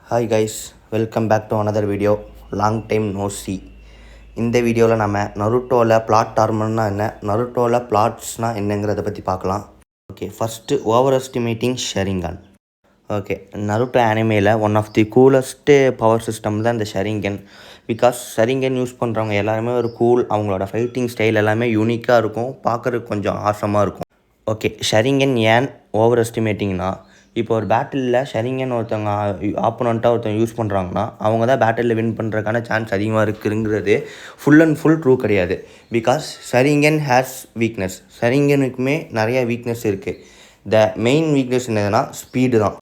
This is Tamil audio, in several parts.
Hi guys, welcome back to another video. Long time no see. இந்த வீடியோவில் நம்ம நருட்டோவில் பிளாட் ஆர்மர்னா என்ன, நருட்டோவில் பிளாட்ஸ்னால் என்னங்கிறத பற்றி பார்க்கலாம். Okay, first over estimating Sharingan. Okay, Naruto அனிமேயில் one of the coolest power system தான் இந்த ஷெரிங்கன். பிகாஸ் ஷெரிங்கன் யூஸ் பண்ணுறவங்க எல்லாருமே ஒரு கூல், அவங்களோட ஃபைட்டிங் ஸ்டைல் எல்லாமே யூனிக்காக இருக்கும், பார்க்குறதுக்கு கொஞ்சம் ஆசமாக இருக்கும். ஓகே, ஷெரிங்கன் ஏன் ஓவர் எஸ்டிமேட்டிங்னா, இப்போ ஒரு பேட்டிலில் ஷெரிங்கன் ஒருத்தவங்க ஆப்போனண்ட்டாக ஒருத்தவங்க யூஸ் பண்ணுறாங்கன்னா அவங்க தான் பேட்டிலில் வின் பண்ணுறதுக்கான சான்ஸ் அதிகமாக இருக்குங்கிறது ஃபுல் அண்ட் ஃபுல் ட்ரூ கிடையாது. Because Sharingan has weakness. ஷெரிங்கனுக்குமே நிறையா வீக்னஸ் இருக்குது. த மெயின் வீக்னஸ் என்னதுன்னா ஸ்பீடு தான்.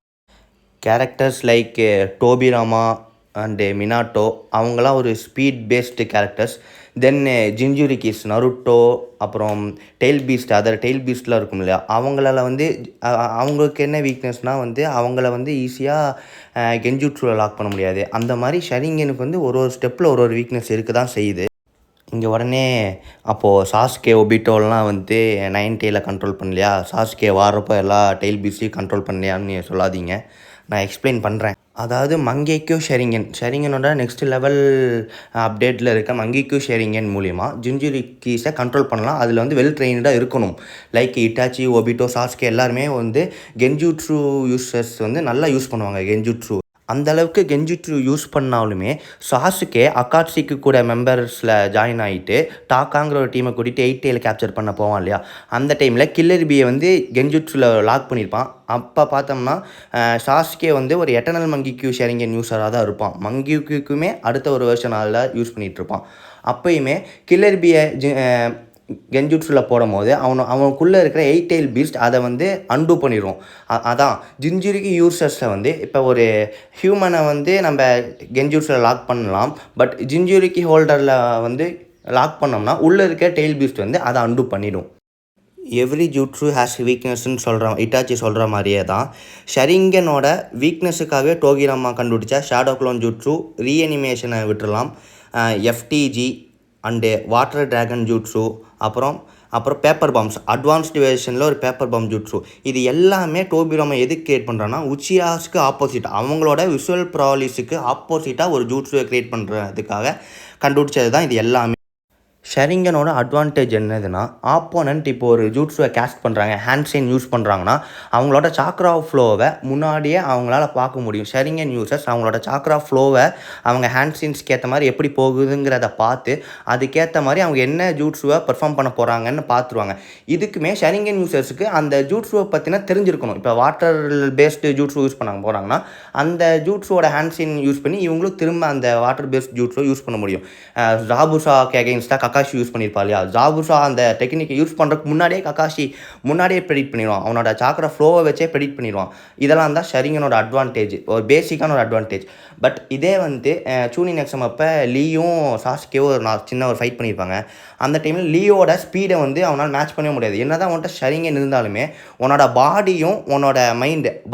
Characters like Tobirama and Minato அவங்களாம் ஒரு speed based characters. Then jinchurikis, Naruto, அப்புறம் டெயில் பீஸ்ட், அதர் டெயில் பீஸ்ட்லாம் இருக்கும் இல்லையா, அவங்களால வந்து அவங்களுக்கு என்ன வீக்னஸ்னால் வந்து அவங்கள வந்து ஈஸியாக கெஞ்சுட்ஸில் லாக் பண்ண முடியாது. அந்த மாதிரி ஷெரிங்கனுக்கு வந்து ஒரு ஸ்டெப்பில் ஒரு வீக்னஸ் இருக்க தான் செய்யுது. இங்கே உடனே அப்போது சாஸ்கே ஒபிட்டோலாம் வந்து 9 கண்ட்ரோல் பண்ணலையா, சாஸ்கே வாரப்போ எல்லா டெயில் பீஸ்டையும் கண்ட்ரோல் பண்ணலையான்னு சொல்லாதீங்க, நான் எக்ஸ்பிளைன் பண்ணுறேன். அதாவது மங்கேக்யூ ஷெரிங்கனோட நெக்ஸ்ட் லெவல் அப்டேட்டில் இருக்க மங்கேக்யூ ஷெரிங்கன் மூலிமா ஜின்ஜுரிக்கீஸை கண்ட்ரோல் பண்ணலாம். அதில் வந்து வெல் ட்ரெயின்டாக இருக்கணும். லைக் இட்டாச்சி, ஒபிட்டோ, சாஸ்கே எல்லாருமே வந்து கென்ஜுட்ஸு யூஸர்ஸ் வந்து நல்லா யூஸ் பண்ணுவாங்க கென்ஜுட்ஸு. அந்தளவுக்கு கென்ஜுட்ஸு யூஸ் பண்ணாலுமே சாசுகே அக்காட்சிக்கு கூட மெம்பர்ஸில் ஜாயின் ஆகிட்டு டாக்காங்கிற ஒரு டீமை கூட்டிகிட்டு 8 கேப்சர் பண்ண போவான் இல்லையா, அந்த டைமில் கில்லர் பியை வந்து கென்ஜுட்ஸில் லாக் பண்ணியிருப்பான். அப்போ பார்த்தோம்னா சாஸ்கே வந்து ஒரு எட்டர்னல் மங்கிக்யூ ஷெரிங்கன் யூஸராக தான் இருப்பான். மங்கிக்யூக்குமே அடுத்த ஒரு வெர்ஷனால் யூஸ் பண்ணிகிட்ருப்பான். அப்போயுமே கில்லர் பியை கென்ஜுட்ஸில் போடும் போது அவனுக்குள்ளே இருக்கிற 8 பீஸ்ட் அதை வந்து அன்டூ பண்ணிடுவோம். அதான் ஜின்ஜுரிக்கு யூசர்ஸை வந்து இப்போ ஒரு ஹியூமனை வந்து நம்ம கென்ஜுட்ஸில் லாக் பண்ணலாம். பட் ஜின்ஜுரிக்கு ஹோல்டரில் வந்து லாக் பண்ணோம்னா உள்ளே இருக்க டெயில் பீஸ்ட் வந்து அதை அன்டூ பண்ணிடும். எவ்ரி ஜூட்ஸு ஹேஸ் வீக்னஸ்ன்னு இட்டாச்சி சொல்கிற மாதிரியே தான் ஷெரிங்கனோட வீக்னஸுக்காகவே டோகிராமா கண்டுபிடிச்சா ஷேடோ க்ளோன் ஜூட்ஸு ரீஅனிமேஷனை விட்டுடலாம். FDG and water dragon jutsu, அப்புறம் பேப்பர் பாம்ஸ், அட்வான்ஸ்டு வேர்ஷனில் ஒரு பேப்பர் பாம் ஜூட்ஸு, இது எல்லாமே டோபிராமா எதுக்கு கிரியேட் பண்ணுறான்னா உச்சியாஸ்க்கு ஆப்போசிட், அவங்களோட விஷுவல் ப்ராலிஸுக்கு ஆப்போசிட்டாக ஒரு ஜூட்ஸுவை க்ரியேட் பண்ணுறதுக்காக கண்டுபிடிச்சது தான் இது எல்லாமே. ஷெரிங்கனோட அட்வான்டேஜ் என்னதுன்னா, ஆப்போனண்ட் இப்போ ஒரு ஜூட்ஸுவை கேஸ்ட் பண்ணுறாங்க, ஹேண்ட் சைன் யூஸ் பண்ணுறாங்கன்னா அவங்களோட சாக்ரா ஃப்ளோவை முன்னாடியே அவங்களால பார்க்க முடியும். ஷெரிங்கன் யூசர்ஸ் அவங்களோட சாக்ரா ஃப்ளோவை அவங்க ஹேண்ட் சைன்ஸ்க்கு ஏற்ற மாதிரி எப்படி போகுதுங்கிறத பார்த்து அதுக்கேற்ற மாதிரி அவங்க என்ன ஜூட்ஸுவை பெர்ஃபார்ம் பண்ண போகிறாங்கன்னு பார்த்துருவாங்க. இதுக்குமே ஷெரிங்கன் யூசர்ஸுக்கு அந்த ஜூட்ஸுவை பற்றினா தெரிஞ்சிருக்கணும். இப்போ வாட்டர் பேஸ்டு ஜூட்ஸு யூஸ் பண்ண போகிறாங்கன்னா அந்த ஜூட்ஸோட ஹேண்ட் சைன் யூஸ் பண்ணி இவங்களும் திரும்ப அந்த வாட்டர் பேஸ்ட் ஜூட்ஸை யூஸ் பண்ண முடியும். ஜாபுசாக்கு அகெயின்ஸ்டாக கக்காஷி யூஸ் பண்ணியிருப்பா இல்லையா, ஜாபுசா அந்த டெக்னிக்கை யூஸ் பண்ணுறதுக்கு முன்னாடியே ப்ரெடிக்ட் பண்ணிடுவான். அவனோட சாக்கரை ஃப்ளோவை வச்சே ப்ரெடிக்ட் பண்ணிடுவான். இதெல்லாம் தான் ஷெரிங்கனோட அட்வான்டேஜ், ஒரு பேசிக்கான ஒரு அட்வான்டேஜ். பட் இதே வந்து சூனிங் எக்ஸாம் அப்போ லீயும் சாஸ்கேவும் சின்ன ஒரு ஃபைட் பண்ணியிருப்பாங்க. அந்த டைமில் லீயோட ஸ்பீடை வந்து அவனால் மேட்ச் பண்ணவே முடியாது. என்ன தான் உன்கிட்ட ஷெரிங்கன் இருந்தாலுமே உன்னோட பாடியும் உன்னோட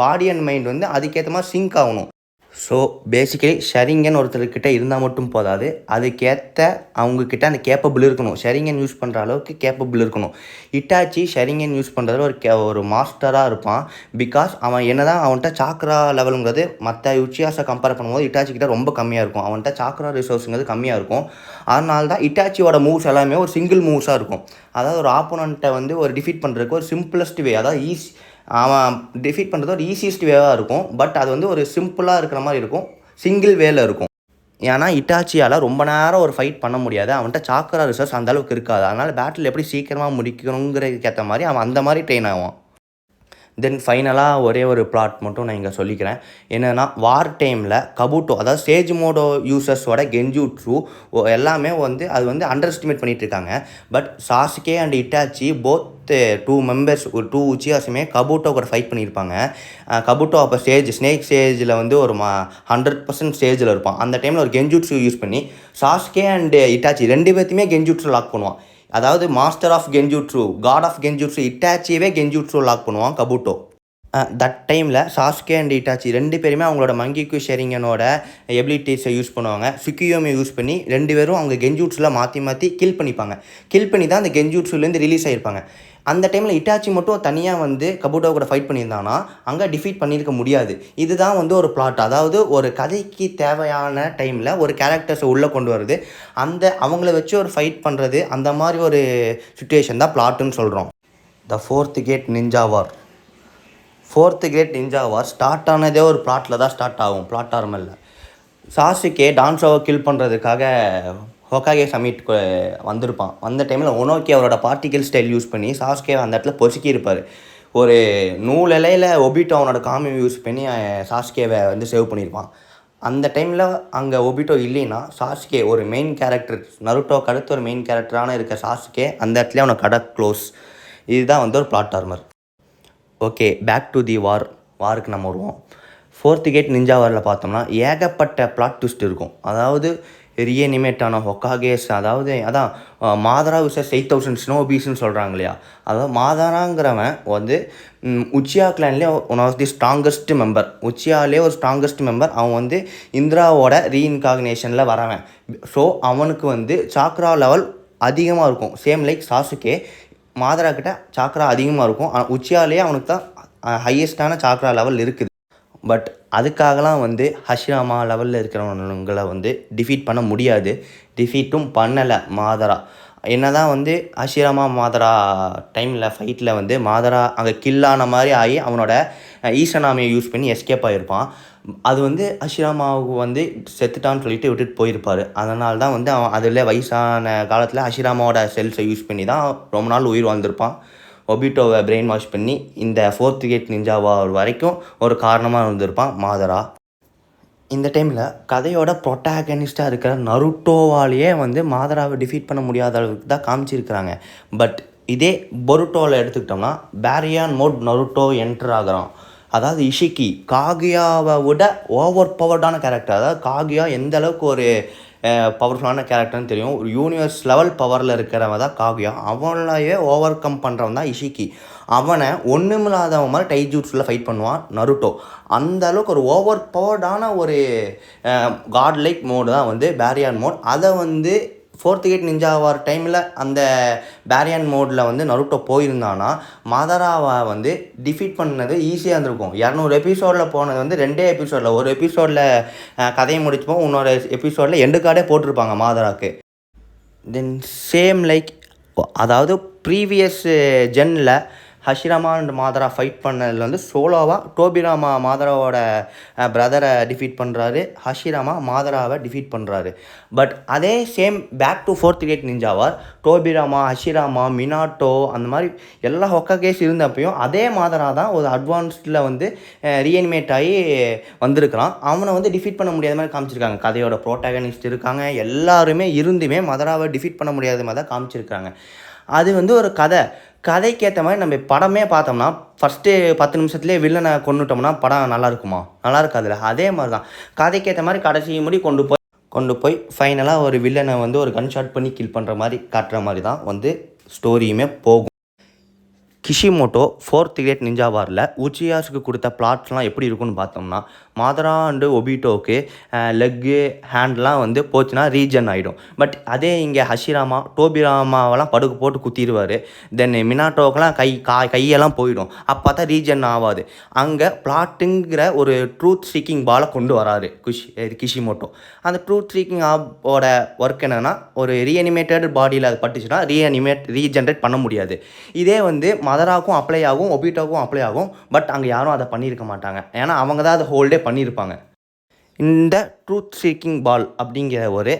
பாடி அண்ட் மைண்ட் வந்து அதுக்கேற்ற மாதிரி சிங்க் ஆகணும். ஸோ பேசிக்கலி ஷெரிங்கன் ஒருத்தர்கிட்ட இருந்தால் மட்டும் போதாது, அதுக்கேற்ற அவங்கக்கிட்ட அந்த கேப்பபிள் இருக்கணும். ஷெரிங்கன் யூஸ் பண்ணுற அளவுக்கு கேப்பபிள் இருக்கணும். இட்டாச்சி ஷெரிங்கன் யூஸ் பண்ணுறதுல ஒரு மாஸ்டராக இருப்பான். பிகாஸ் அவன் என்ன தான் அவன்கிட்ட சாக்ரா லெவலுங்கிறது மற்ற உச்சியாஸை கம்பேர் பண்ணும்போது இட்டாச்சிக்கிட்ட ரொம்ப கம்மியாக இருக்கும். அவன்கிட்ட சாக்ரா ரிசோர்ஸுங்கிறது கம்மியாக இருக்கும். அதனால தான் இட்டாச்சியோட மூவ்ஸ் எல்லாமே ஒரு சிங்கிள் மூவ்ஸாக இருக்கும். அதாவது ஒரு ஆப்போனண்ட்டை வந்து ஒரு டிஃபீட் பண்ணுறதுக்கு ஒரு சிம்பிளஸ்ட் வே, அதாவது அவன் டிஃபீட் பண்ணுறது ஒரு ஈஸியஸ்ட் வேவாக இருக்கும். பட் அது வந்து ஒரு சிம்பிளாக இருக்கிற மாதிரி இருக்கும், சிங்கிள் வேல இருக்கும். ஏன்னா இட்டாச்சியால் ரொம்ப நேரம் ஒரு ஃபைட் பண்ண முடியாது, அவன்கிட்ட சாக்கரா ரிசர்ஸ் அந்தளவுக்கு இருக்காது. அதனால் பேட்டில் எப்படி சீக்கிரமாக முடிக்கணுங்கிறதுக்கு ஏற்ற மாதிரி அவன் அந்த மாதிரி ட்ரெயின் ஆவான். தென் ஃபைனலாக ஒரே ஒரு பிளாட் மட்டும் நான் இங்கே சொல்லிக்கிறேன். என்னென்னா, வார் டைமில் கபூட்டோ, அதாவது சேஜ் மோடோ யூசர்ஸோட கென்ஜுட்ஸு எல்லாமே வந்து அது வந்து அண்டர் எஸ்டிமேட் பண்ணிகிட்ருக்காங்க. But Sasuke and Itachi both 2 members, ஒரு 2 உச்சியாஸுமே கபூட்டோ கூட ஃபைட் பண்ணியிருப்பாங்க. கபூட்டோ அப்போ ஸ்னேக் ஸ்டேஜில் வந்து ஒரு 100% ஸ்டேஜில் இருப்பான். அந்த டைமில் ஒரு கென்ஜுட்ஸு யூஸ் பண்ணி சாசுகே அண்ட் இட்டாச்சி 2 பேர்த்தையுமே கென்ஜுட்ஸு லாக் பண்ணுவான். அதாவது master of Kenjutsu, god of Kenjutsu இட்டாச்சியவே கென்ஜுட்ஸு லாக் பண்ணுவான் கபூட்டோ. தட் டைமில் சாஸ்கே அண்ட் இட்டாச்சி 2 பேருமே அவங்களோட மங்கிக்கு ஷெரிங்கனோட எபிலிட்டிஸை யூஸ் பண்ணுவாங்க. சுக்கியோமி யூஸ் பண்ணி 2 பேரும் அவங்க கென்ஜூட்ஸில் மாற்றி மாற்றி கில் பண்ணிப்பாங்க. கில் பண்ணி தான் அந்த கென்ஜூட்ஸுலேருந்து ரிலீஸ் ஆகிருப்பாங்க. அந்த டைமில் இட்டாச்சி மட்டும் தனியாக வந்து கபுடோ கூட ஃபைட் பண்ணியிருந்தானா அங்கே டிஃபீட் பண்ணியிருக்க முடியாது. இதுதான் வந்து ஒரு பிளாட். அதாவது ஒரு கதைக்கு தேவையான டைமில் ஒரு கேரக்டர்ஸை உள்ளே கொண்டு வருது, அந்த அவங்கள வச்சு ஒரு ஃபைட் பண்ணுறது, அந்த மாதிரி ஒரு சுச்சுவேஷன் தான் பிளாட்டுன்னு சொல்கிறோம். The 4th gate ninja War. 4th gate ninja War start ஆனதே ஒரு பிளாட்டில் தான் ஸ்டார்ட் ஆகும், பிளாட் ஆர்மலில். சாசுகே டான்ஸோவை கில் பண்ணுறதுக்காக ஹோகாகே சமிட் வந்திருப்பான். வந்த டைமில் ஒனோக்கி அவரோட பார்ட்டிக்கல் ஸ்டைல் யூஸ் பண்ணி சாசுகே அந்த இடத்துல பொசுக்கியிருப்பார். ஒரு நூல் இலையில் ஒபிட்டோ அவனோட காமி யூஸ் பண்ணி சாசுகேவை வந்து சேவ் பண்ணியிருப்பான். அந்த டைமில் அங்கே ஒபிட்டோ இல்லைன்னா சாசுகே ஒரு மெயின் கேரக்டர், நருட்டோக்கு அடுத்து ஒரு மெயின் கேரக்டரான இருக்க சாசுகே அந்த இடத்துல அவனை கடை க்ளோஸ். இதுதான் வந்து ஒரு plot armour. Okay, back to the வாருக்கு நம்ம வருவோம். 4th கேட் நிஞ்சா வாரில் பார்த்தோம்னா ஏகப்பட்ட பிளாட் ட்விஸ்ட் இருக்கும். அதாவது ரீஅனிமேட் ஆன ஹொக்காகேஸ், அதாவது அதான் மாதரா விசஸ் 8000 ஸ்னோபீஸ்ன்னு சொல்கிறாங்க இல்லையா. அதாவது மாதராங்கிறவன் வந்து உச்சியா கிளான்லேயே one of the strongest member, உச்சியாலே ஒரு ஸ்ட்ராங்கஸ்ட் மெம்பர். அவன் வந்து இந்திராவோட ரீஇன்காக்னேஷனில் வரவன். ஸோ அவனுக்கு வந்து சாக்ரா லெவல் அதிகமாக இருக்கும். சேம் லைக் சாசுகே, மாதரா கிட்ட சாக்ரா அதிகமாக இருக்கும். உச்சியாலே அவனுக்கு தான் ஹையஸ்டான சாக்ரா லெவல் இருக்குது. பட் அதுக்காகலாம் வந்து ஹஷிராமா லெவலில் இருக்கிறவங்களை வந்து டிஃபீட் பண்ண முடியாது. டிஃபீட்டும் பண்ணலை மாதரா. என்ன தான் வந்து ஹஷிராமா மாதரா டைமில் ஃபைட்டில் வந்து மாதரா அங்கே கில்லான மாதிரி ஆகி அவனோட ஈசனாமியை யூஸ் பண்ணி எஸ்கேப் ஆகிருப்பான். அது வந்து ஹஷிராமாவுக்கு வந்து செத்துட்டான்னு சொல்லிட்டு விட்டுட்டு போயிருப்பார். அதனால தான் வந்து அவன் அதில் வயசான காலத்தில் ஹஷிராமாவோட செல்ஸை யூஸ் பண்ணி தான் ரொம்ப நாள் உயிர் வாழ்ந்திருப்பான். ஒபிட்டோவை பிரெயின் வாஷ் பண்ணி இந்த 4th கேட் நிஞ்சா வார் வரைக்கும் ஒரு காரணமாக இருந்திருப்பான் மாதரா. இந்த டைமில் கதையோட ப்ரொட்டாகனிஸ்டாக இருக்கிற நருட்டோவாலேயே வந்து மாதராவை டிஃபீட் பண்ண முடியாத அளவுக்கு தான் காமிச்சிருக்கிறாங்க. பட் இதே பொருட்டோவில் எடுத்துக்கிட்டோம்னா பேரியான் மோட் நருட்டோ என்டர் ஆகிறான். அதாவது இஷிக்கி காகியாவை விட ஓவர் பவர்டான கேரக்டர். அதாவது காகியா எந்த அளவுக்கு ஒரு பவர்ஃபுல்லான கேரக்டர்னு தெரியும். ஒரு யூனிவர்ஸ் லெவல் பவரில் இருக்கிறவன் தான் காகியா. அவனையே ஓவர் கம் பண்ணுறவன் தான் இஷிக்கி. அவனை ஒன்றுமில்லாதவன் மாதிரி டைஜூட்ஸில் ஃபைட் பண்ணுவான் நருட்டோ. அந்த அளவுக்கு ஒரு ஓவர் பவர்டான ஒரு காட் லைக் மோடு தான் வந்து பேரியான் மோட். அதை வந்து 4th கேட் நிஞ்சா வார் டைமில் அந்த பேரியான் மோடில் வந்து நருட்டோ போயிருந்தானா மாதராவை வந்து டிஃபீட் பண்ணது ஈஸியாக இருந்திருக்கும். 200 எபிசோடில் போனது வந்து 2 எபிசோடில், ஒரு எபிசோடில் கதையை முடிச்சுப்போம், இன்னொரு எபிசோடில் எண்டு கார்டே போட்டிருப்பாங்க மாதராவுக்கு. தென் சேம் லைக், அதாவது ப்ரீவியஸ் ஜென்னில் ஹஷிராமா அண்ட் மாதரா ஃபைட் பண்ணதில் வந்து சோலோவாக டோபிராமா மாதராவோட பிரதரை டிஃபீட் பண்ணுறாரு, ஹஷிராமா மாதராவை டிஃபீட் பண்ணுறாரு. பட் அதே same back to 4th gate ninja war Tobirama, Hashirama, Minato அந்த மாதிரி எல்லா ஹொக்காகேஸ் இருந்தப்பையும் அதே மாதரா தான் ஒரு அட்வான்ஸ்டில் வந்து ரீஅனிமேட் ஆகி வந்திருக்கிறான். அவனை வந்து டிஃபீட் பண்ண முடியாத மாதிரி காமிச்சிருக்காங்க. கதையோட ப்ரோட்டாகனிஸ்ட் இருக்காங்க, எல்லாருமே இருந்துமே மாதராவை டிஃபீட் பண்ண முடியாத மாதிரி தான் காமிச்சிருக்காங்க. அது வந்து ஒரு கதைக்கேற்ற மாதிரி நம்ம படமே பார்த்தோம்னா ஃபஸ்ட்டு 10 நிமிஷத்துலேயே வில்லனை கொண்டுட்டோம்னா படம் நல்லா இருக்குமா? நல்லா இருக்காதுல்ல. அதே மாதிரி தான் கதைக்கேற்ற மாதிரி கடைசி முடி கொண்டு போய் ஃபைனலாக ஒரு வில்லனை வந்து ஒரு கன் ஷாட் பண்ணி கில் பண்ணுற மாதிரி காட்டுற மாதிரி தான் வந்து ஸ்டோரியுமே போகும். கிஷிமோட்டோ 4th கேட் நிஞ்சா வாரில் உச்சியாஸுக்கு கொடுத்த பிளாட்ஸ்லாம் எப்படி இருக்குன்னு பார்த்தோம்னா மாதரா அண்டு ஒபிட்டோவுக்கு லெக்கு ஹேண்ட்லாம் வந்து போச்சுன்னா ரீஜன் ஆகிடும். பட் அதே இங்கே ஹஷிராமா டோபிராமாவெல்லாம் படுக்கு போட்டு குத்திடுவார். தென் மினாட்டோக்கெல்லாம் கையெல்லாம் போயிடும். அப்போ தான் ரீஜன் ஆகாது. அங்கே பிளாட்டுங்கிற ஒரு ட்ரூத் சீக்கிங் பாலை கொண்டு வராரு கிஷிமோட்டோ. அந்த ட்ரூத் சீக்கிங் ஆப்போட ஒர்க் என்னென்னா ஒரு ரீஅனிமேட்டட் பாடியில் அது பட்டுச்சுன்னா ரீஜென்ரேட் பண்ண முடியாது. இதே வந்து மதராவுக்கும் அப்ளை ஆகும், ஒபிட்டோவுக்கும் அப்ளை ஆகும். பட் அங்கே யாரும் அதை பண்ணியிருக்க மாட்டாங்க. ஏன்னா அவங்க தான் அதை ஹோல்டே பண்ணியிருப்பாங்க. இந்த ட்ரூத் சீக்கிங் பால் அப்படிங்கிற ஒரு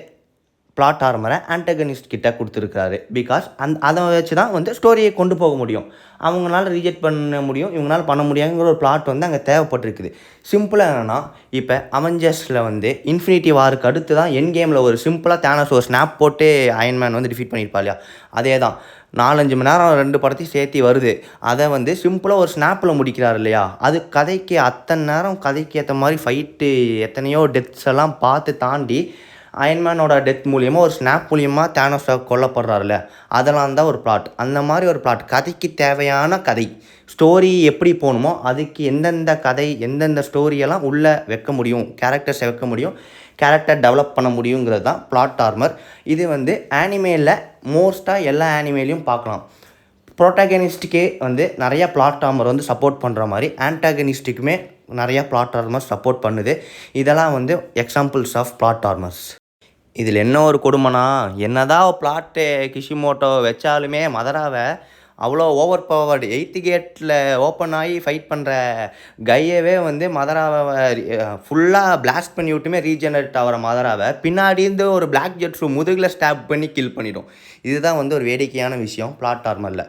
பிளாட் ஆர்மரை ஆன்டகனிஸ்ட் கிட்ட கொடுத்துருக்காரு. பிகாஸ் அதை வச்சு தான் வந்து ஸ்டோரியை கொண்டு போக முடியும். அவங்களால ரிஜெக்ட் பண்ண முடியும், இவங்களால பண்ண முடியாங்கிற ஒரு பிளாட் வந்து அங்கே தேவைப்பட்டிருக்குது. சிம்பிளாக என்னென்னா இப்போ அவெஞ்சர்ஸில் வந்து இன்ஃபினிட்டி வாருக்கு அடுத்து தான் என் கேமில் ஒரு சிம்பிளாக தேனோஸ் ஒரு ஸ்னாப் போட்டு அயன்மேன் வந்து டிஃபீட் பண்ணியிருப்பா இல்லையா. அதே தான் 4-5 மணி நேரம் 2 படத்தையும் சேர்த்து வருது. அதை வந்து சிம்பிளாக ஒரு ஸ்னாப்பில் முடிக்கிறார் இல்லையா. அது கதைக்கு அத்தனை நேரம் கதைக்கு ஏற்ற மாதிரி ஃபைட்டு எத்தனையோ டெத்ஸ் எல்லாம் பார்த்து தாண்டி அயன்மேனோட டெத் மூலியமாக ஒரு ஸ்னாப் மூலியமாக தேனோஸை கொல்லப்படுறாருல, அதெல்லாம் தான் ஒரு பிளாட். அந்த மாதிரி ஒரு பிளாட், கதைக்கு தேவையான கதை, ஸ்டோரி எப்படி போகணுமோ அதுக்கு எந்தெந்த கதை எந்தெந்த ஸ்டோரியெல்லாம் உள்ளே வைக்க முடியும், கேரக்டர்ஸை வைக்க முடியும், கேரக்டர் டெவலப் பண்ண முடியுங்கிறது தான் பிளாட் ஆர்மர். இது வந்து ஆனிமேயில் மோஸ்ட்டாக எல்லா ஆனிமேலையும் பார்க்கலாம். ப்ரோட்டாகனிஸ்ட்டுக்கே வந்து நிறையா பிளாட் ஆர்மர் வந்து சப்போர்ட் பண்ணுற மாதிரி ஆன்டாகனிஸ்ட்டுக்குமே நிறையா பிளாட் ஆர்மர் சப்போர்ட் பண்ணுது. இதெல்லாம் வந்து எக்ஸாம்பிள்ஸ் ஆஃப் பிளாட் ஆர்மர்ஸ். இதில் என்ன ஒரு கொடுமைனா, என்னதான் பிளாட்டு கிஷிமோட்டோ வச்சாலுமே மதராவை அவ்வளோ ஓவர் பவர்டு 8th கேட்டில் ஓப்பன் ஆகி ஃபைட் பண்ணுற கையவே வந்து மதராவை ஃபுல்லாக பிளாஸ்ட் பண்ணி விட்டுமே ரீஜெனரேட் ஆகிற மதராவை பின்னாடி இருந்து ஒரு பிளாக் ஜெட்ஸு முதுகில் ஸ்டாப் பண்ணி கில் பண்ணிடும். இதுதான் வந்து ஒரு வேடிக்கையான விஷயம் plot ஆர்மரில்.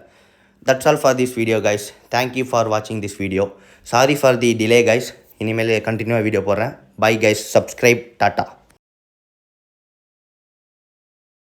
That's all for this video guys. Thank you for watching this video. Sorry for the delay guys. இனிமேல் கண்டினியூவாக வீடியோ போடுறேன். Bye guys. Subscribe. Tata.